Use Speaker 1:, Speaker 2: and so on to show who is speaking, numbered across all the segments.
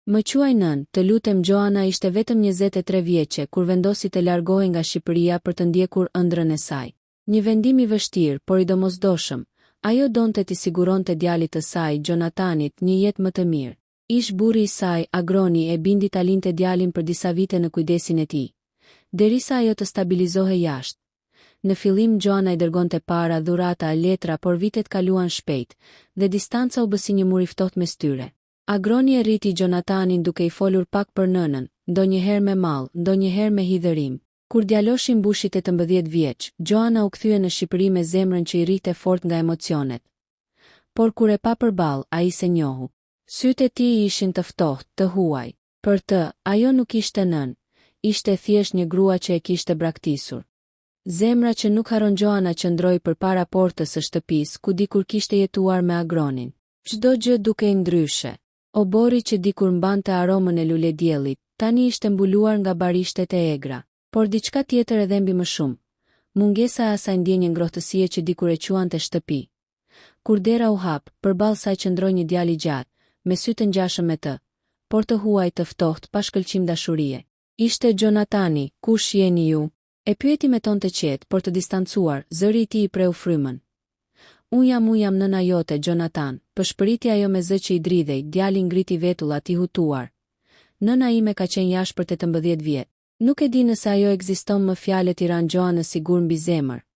Speaker 1: Më quaj nën, të lutem. Joana ishte vetëm 23 vjeçe kur vendosi të largohej nga Shqipëria për të ndjekur ëndrrën e saj. Një vendim i vështirë, por i domosdoshëm. Ajo donte t'i siguronte djalit të saj, Jonathanit, një jetë më të mirë. Ish burri i saj, Agroni, e bindi ta linte djalin për disa vite në kujdesin e tij, derisa ajo të stabilizohej jashtë. Në fillim Joana i dërgonte para, dhurata, letra, por vitet kaluan shpejt dhe distanca u bë si një mur i ftohtë mes tyre. Agroni e rriti Jonathanin duke i folur pak për nënën, ndonjëherë me mall, ndonjëherë me hidhërim. Kur djaloshi mbushi 18 vjeç, Joana u kthye në Shqipëri me zemrën që i rrite fort nga emocionet. Por kur e pa përballë, ai se njohu. Sytë e tij ishin të ftohtë, të huaj. Për të, ajo nuk ishte nën, ishte thjesht një grua që e kishte braktisur. Zemra që nuk haron. Joana qëndroi përpara portës së shtëpisë ku dikur kishte jetuar me Agronin. Çdo gjë dukej ndryshe. Obori që dikur mbante aromën e lulediellit, tani ishte mbuluar nga barishtet e egra. Por diçka tjetër edhe mbi më shumë. Mungesa e asaj ndjenje ngrohtësie që dikur e quante shtëpi. Kur dera u hap, përballë saj qëndroi një djalë i gjatë, me sy të ngjashëm me të, por të huaj, të ftohtë, pa shkëlqim dashurie. Ishte Jonathani. Kush jeni ju? E pyeti me ton të qetë, por të distancuar. Zëri i tij i preu frymën. Unë jam nëna jote, Jonathan, përshpëriti ajo me zë që i dridhej. Djali ngriti vetullat i hutuar. Nëna ime ka qenë jashtë për 18 vjet. Nuk e di nëse ajo ekziston më. Fjalët i ran Joanës sigur mbi zemër.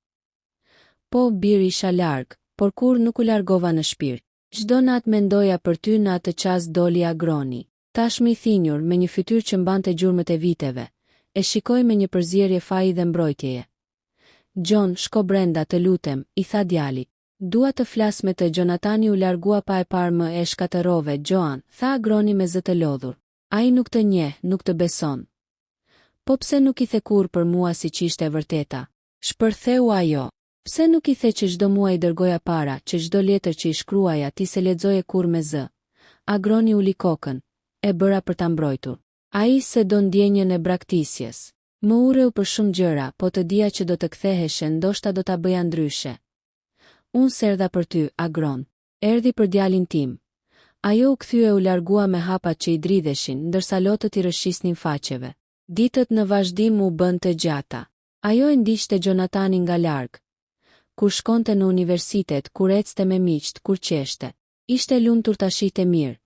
Speaker 1: Po, biri, isha larg, por kur nuk u largova në shpirt. Çdo natë mendoja për ty. Në atë çast doli Agroni. Tashmë i thinjur, me një fytyrë që mbante gjurmët e viteve, e shikoi me një përzierje faji dhe mbrojtjeje. John, shko brenda, të lutem, i tha djali. Dua të flas me të. Jonathani u largua pa e parë më. E shkatërrove, Joan, tha Agroni me zë të lodhur. Ai nuk të njeh, nuk të beson. Po pse nuk i the kur për mua si që ishte e vërteta? Shpërtheu ajo. Pse nuk i the që çdo muaj i dërgoja para, që çdo letër që i shkruaja ti se lexoje kur me zë? Agroni uli kokën. E bëra për ta mbrojtur. Ai se do ndjenjën e braktisjes. Më urreu për shumë gjëra, po të dija që do të ktheheshe, ndoshta do ta bëja ndryshe. Unë serdha për ty, Agron. Erdhi për djalin tim. Ajo u kthye u largua me hapat që i dridheshin, ndërsa lotët i rëshisnin faqeve. Ditët në vazhdim u bën të gjata. Ajo e ndiqte Jonathanin nga larg. Kur shkonte në universitet, kur ecte me miqt, kur qeshte. Ishte lumtur ta shihte mirë.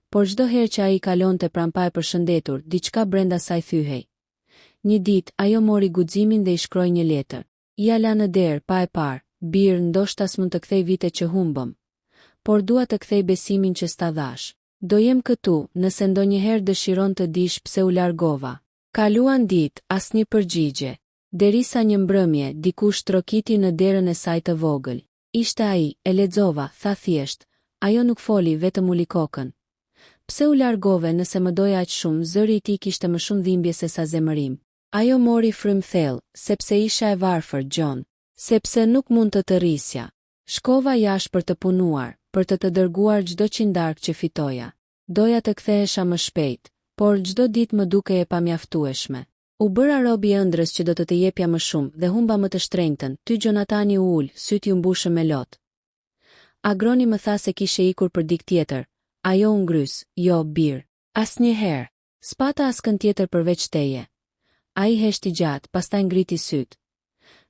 Speaker 1: Por çdo herë që ai kalonte pranë pa e përshëndetur, diçka brenda saj thyhej. Një ditë, ajo mori guximin dhe i shkroi një letër. Ja la në derë, pa e parë. Bir, ndoshta s'mund të kthej vitet që humbëm. Por dua të kthej besimin që s'ta dhash. Do jem këtu, nëse ndonjëherë dëshiron të dish pse u largova. Kaluan ditë, asnjë përgjigje. Derisa një mbrëmje, dikush trokiti në derën e saj të vogël. Ishte ai, e lexova, tha thjesht. Ajo nuk foli, vetëm uli kokën. Pse u largove nëse më doja aq shumë? Zëri i tij kishte më shumë dhimbje se sa zemërim. Ajo mori frym thellë, sepse isha e varfër, John. Sepse nuk mund të të rrisja. Shkova jashtë për të punuar, për të dërguar çdo qindark që fitoja. Doja të kthehesha më shpejt, por çdo ditë më dukej e pamjaftueshme. U bëra rob i ëndrrës që do të jepja më shumë dhe humba më të shtrenjtën. Ty Jonathani u ul, syti u mbushën me lot. Agroni më tha se kishe ikur për dik tjetër. Ajo u ngrys, jo, bir. Asnjëherë. Spata askën tjetër përveç teje. Ai heshti gjatë, pastaj ngriti syt.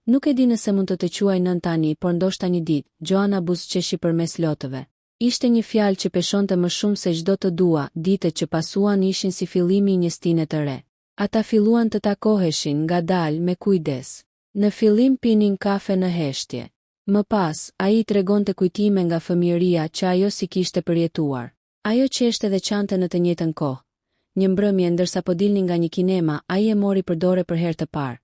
Speaker 1: Nuk e di nëse mund të quaj nën tani, por ndoshta një ditë. Joana buzëqeshi përmes lotëve. Ishte një fjalë që peshonte më shumë se çdo të dua. Ditët që pasuan ishin si fillimi i një stine të re. Ata filluan të takoheshin ngadalë me kujdes. Në fillim pinin kafe në heshtje. Më pas, ai i tregonte kujtime nga fëmijëria që ajo si kishte përjetuar. Ajo qeshte dhe qante në të njëjtën kohë. Një mbrëmje ndërsa po dilnin nga një kinema, ai e mori për dorë për herë të parë.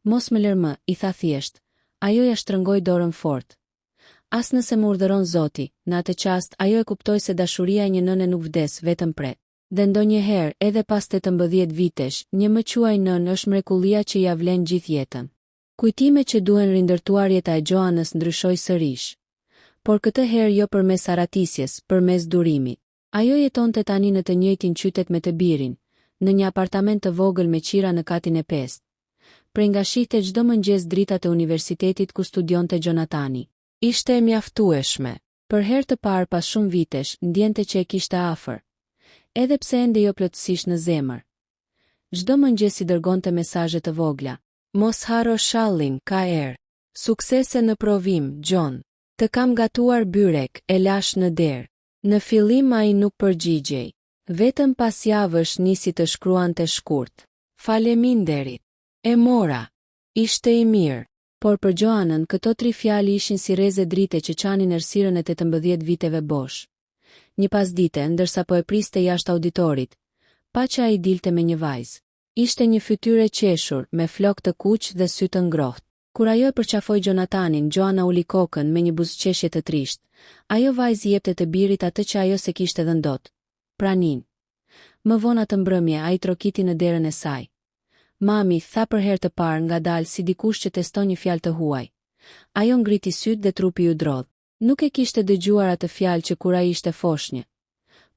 Speaker 1: Mos më lër më, i tha thjesht. Ajo ja shtrëngoi dorën fort. As nëse më urdhëron Zoti, në atë çast ajo e kuptoi se dashuria e një nëne nuk vdes, vetëm pret. Dhe ndonjëherë, edhe pas 18 vitesh, një më quaj nën është mrekullia që ja vlen gjithë jetën. Kujtime që duhen rindërtuar. Jeta e Joanës ndryshoi sërish. Por këtë herë jo përmes aratisjes, përmes durimit. Ajo jetonte tani në të njëjtin qytet me të birin, në një apartament të vogël me qira në katin e 5. Prej nga shihte çdo mëngjes dritat e universitetit ku studionte Jonathani. Ishte e mjaftueshme. Për herë të parë pas shumë vitesh, ndjente që e kishte afër. edhe pse ende jo plotësisht në zemër. Çdo mëngjes i dërgonte mesazhe të vogla. Mos haro shallin, ka erë. Suksese në provim, John. Të kam gatuar byrek, e lash në derë. Në fillim ai nuk përgjigjej. Vetëm pas javësh nisi të shkruante shkurt. Faleminderit. E mora. Ishte i mirë. Por për Joanën këto 3 fjalë ishin si rreze drite që qanin errësirën e 18 viteve bosh. Një pasdite, ndërsa po e priste jashtë auditorit, pa që ai dilte me një vajzë. Ishte një fytyrë e qeshur, me flokë të kuq dhe sy të ngrohtë. Kur ajo e përqafoi Jonathanin, Joana uli kokën me një buzëqeshje të trisht. Ajo vajzë jepte të birit atë që ajo se kishte dhënë dot. Pranin. Më vonë atë mbrëmje ai trokiti në derën e saj. Mami, tha për herë të parë ngadalë si dikush që teston një fjalë të huaj. Ajo ngriti syt dhe trupi u drodh. Nuk e kishte dëgjuar atë fjalë që kur ai ishte foshnjë.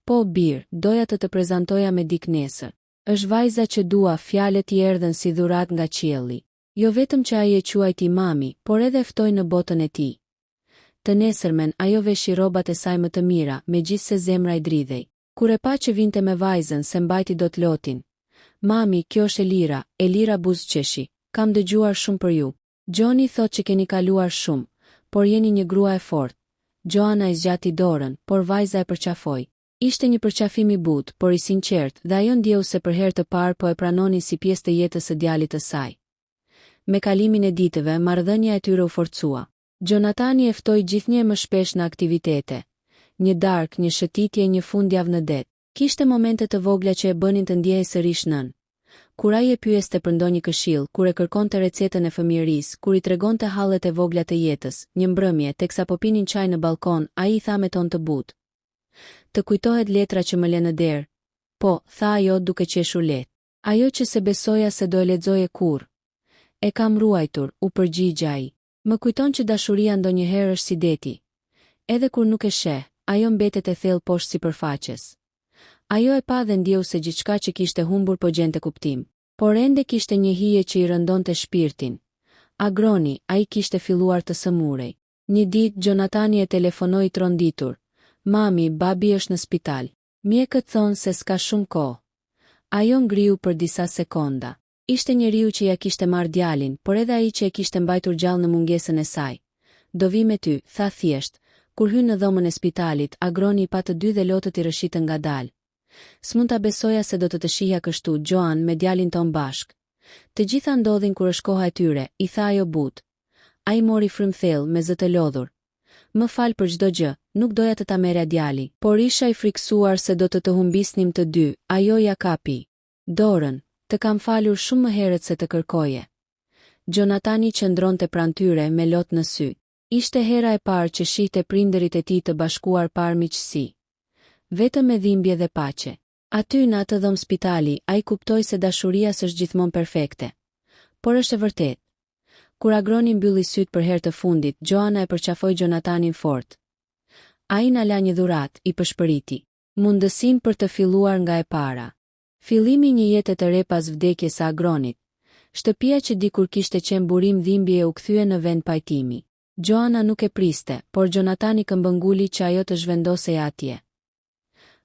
Speaker 1: Po bir, doja të prezantoja me dik nesër. Është vajza që dua, fjalët i erdhën si dhurat nga qielli. Jo vetëm që ai e quajti mami, por edhe ftoi në botën e tij. Të nesërmen ajo veshi rrobat e saj më të mira, megjithse zemra i dridhej. Kur e pa që vinte me vajzën se mbajti dot lotin. Mami, kjo është Elira buzëqeshi. Kam dëgjuar shumë për ju. Johnny thot që keni kaluar shumë, por jeni një grua e fortë. Joana i zgjati dorën, por vajza e përqafoi. Ishte një përqafim i butë, por i sinqert, dhe ajo ndjeu se për herë të parë po e pranonin si pjesë të jetës së djalit të saj. Me kalimin e ditëve, marrëdhënia e tyre u forcua. Jonathani e ftoi gjithnjë më shpesh në aktivitete. Një darkë, një shëtitje, një fundjavë në det. Kishte momente të vogla që e bënin të ndjehej sërish nën. Kur ai e pyeste për ndonjë këshill, kur e kërkonte recetën e fëmijërisë, kur i tregonte hallet e vogla të jetës, një mbrëmje teksa po pinin çaj në balkon, ai i tha me ton të butë: "Të kujtohet letra që më lë në derë?" "Po," tha ajo duke qeshur lehtë. "Ajo që se besoja se do e lexoje kurrë." "E kam ruajtur," u përgjigj ai. "Më kujton që dashuria ndonjëherë është si deti. Edhe kur nuk e sheh, ajo mbetet e thellë poshtë sipërfaqes." Ajo e pa dhe ndjeu se gjithçka që kishte humbur po gjente kuptim. Por ende kishte një hije që i rëndonte shpirtin. Agroni, ai kishte filluar të sëmurej. Një ditë Jonathani e telefonoi tronditur. "Mami, babi është në spital. Mjekët thonë se s'ka shumë kohë." Ajo ngriu për disa sekonda. Ishte njeriu që ja kishte marrë djalin, por edhe ai që e kishte mbajtur gjallë në mungesën e saj. "Do vi me ty," tha thjesht. Kur hyn në dhomën e spitalit, Agroni i pa të dy dhe lotët i rëshitën ngadalë. "S'mund ta besoja se do të shihja kështu, Joan, me djalin ton bashk." "Të gjitha ndodhin kur është koha e tyre," i tha ajo butë. Ai mori frymthell me zë të lodhur. "Më fal për çdo gjë, nuk doja të ta merrja djali, por isha i friksuar se do të humbisnim të dy." Ajo ja kapi dorën. "Të kam falur shumë më herët se të kërkoje." Jonathani qëndronte pranë tyre me lot në sy. Ishte hera e parë që shihte prindërit e tij të bashkuar par miqësi. Vetëm me dhimbje dhe paqe. Aty në atë dhomë spitali, ai kuptoi se dashuria s'është gjithmonë perfekte. Por është e vërtetë. Kur Agroni mbylli syt për herë të fundit, Joana e përqafoi Jonathanin fort. Ai na la një dhuratë, i pëshpëriti. Mundësinë për të filluar nga e para. Fillimi një jete të re pas vdekjes së Agronit. Shtëpia që dikur kishte qenë burim dhimbje u kthye në vend pajtimi. Joana nuk e priste, por Jonathani këmbënguli që ajo të zhvendosej atje.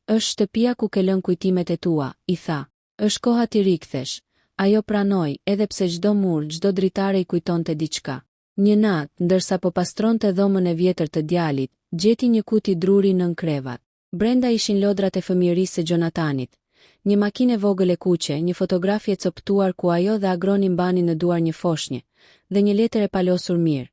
Speaker 1: "Është shtëpia ku ke lënë kujtimet e tua," i tha. "Është koha ti rikthesh." Ajo pranoi, edhe pse çdo mur, çdo dritare i kujtonte diçka. Një natë, ndërsa po pastronte dhomën e vjetër të djalit, gjeti një kuti druri nën krevat. Brenda ishin lodrat e fëmijërisë së Jonathanit, një makinë vogël e kuqe, një fotografi e coptuar ku ajo dhe Agroni mbanin në duar një foshnjë, dhe një letër e palosur mirë.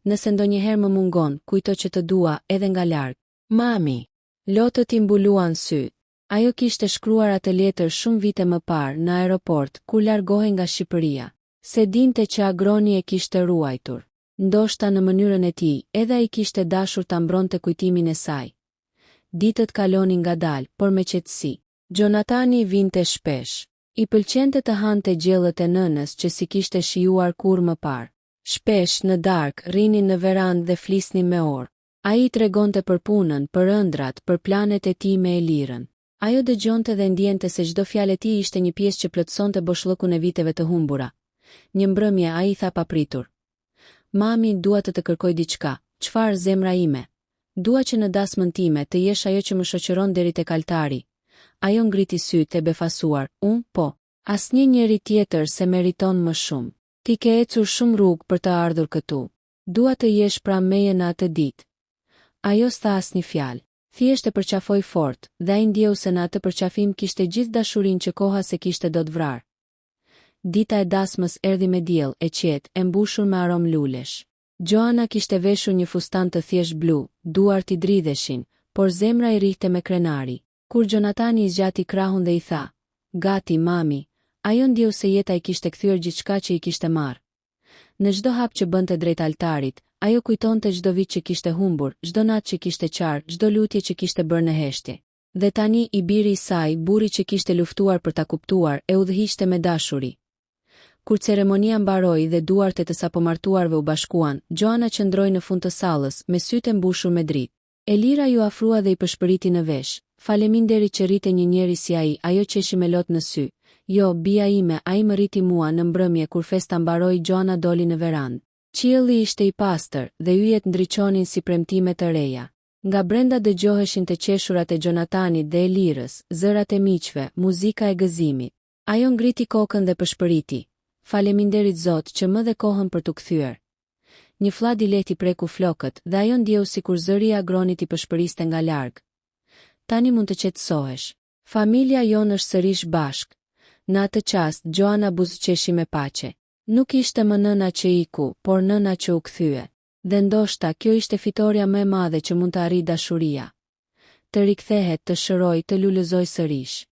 Speaker 1: "Nëse ndonjëherë më mungon, kujto që të dua edhe nga larg. Mami." Lotët i mbuluan sy. Ajo kishte shkruar atë letër shumë vite më parë në aeroport, kur largohej nga Shqipëria. Se dinte që Agroni e kishte ruajtur. Ndoshta në mënyrën e tij, edhe ai kishte dashur ta mbronte kujtimin e saj. Ditët kalonin ngadalë, por me qetësi. Jonathani vinte shpesh. I pëlqente të hante gjellët e nënës që si kishte shijuar kurrë më parë. Shpesh në darkë rinin në verandë dhe flisnin me orë. Ai i tregonte për punën, për ëndrat, për planet e tij me Elirën. Ajo dëgjonte dhe ndjente se çdo fjalë e tij ishte një pjesë që plotësonte boshllëkun e viteve të humbura. Një mbrëmje ai tha papritur: "Mami, dua të kërkoj diçka." "Çfarë, zemra ime?" "Dua që në dasmën time të jesh ajo që më shoqëron deri tek altari." ajo ngriti sytë e befasuar, po. Asnjë njeri tjetër se meriton më shumë. Ti ke ecur shumë rrugë për të ardhur këtu. Dua të jesh pranë meje në atë ditë. Ajo s'tha asnjë fjalë. Thjesht e përqafoi fort, dhe ai ndjeu se në atë përqafim kishte gjithë dashurinë që koha se kishte do të vrarë. Dita e dasmës erdhi me diell e qetë, e mbushur me aromë lulesh. Joana kishte veshur një fustan të thjesht blu, duart i dridheshin, por zemra i rrihte me krenari. Kur Gjonatani i zgjati krahun dhe i tha, "Gati, mami", ajo ndjeu se jeta i kishte kthyer gjithçka që i kishte marrë. Në çdo hap që bënte drejt altarit, ajo kujtonte çdo vit që kishte humbur, çdo natë që kishte qarë, çdo lutje që kishte bërë në heshtje. Dhe tani i biri i saj, burri që kishte luftuar për ta kuptuar, e udhëhiqte me dashuri. Kur ceremonia mbaroi dhe duart e të sapomartuarve u bashkuan, Joana qëndroi në fund të sallës, me sytë e mbushur me dritë. Elira ju afrua dhe i përshpëriti në vesh. "Faleminderit që rrite një njeri si ai", ajo qeshi me lot në sy. "Jo, bia ime, ai më rriti mua." Në mbrëmje kur festa mbaroi, Joana doli në verandë. Qielli ishte i pastër dhe yjet ndriçonin si premtime të reja. Nga brenda dëgjoheshin të qeshurat e Gjonatanit dhe Elirës, zërat e miqve, muzika e gëzimit. Ajo ngriti kokën dhe përshpëriti. "Faleminderit Zot që më dhe kohën për t'u kthyer." Një fllad i lehtë i preku flokët dhe ajo ndjeu sikur zëri i agronit i përshpëriste nga larg. "Tani mund të qetësohesh. Familja jonë është sërish bashk." Në atë çast, Joana buzëqeshi me paqe. Nuk ishte më nëna që iku, por nëna që u kthye. Dhe ndoshta kjo ishte fitoria më e madhe që mund të arrijë dashuria. Të rikthehet, të shëroj, të lulëzoj sërish.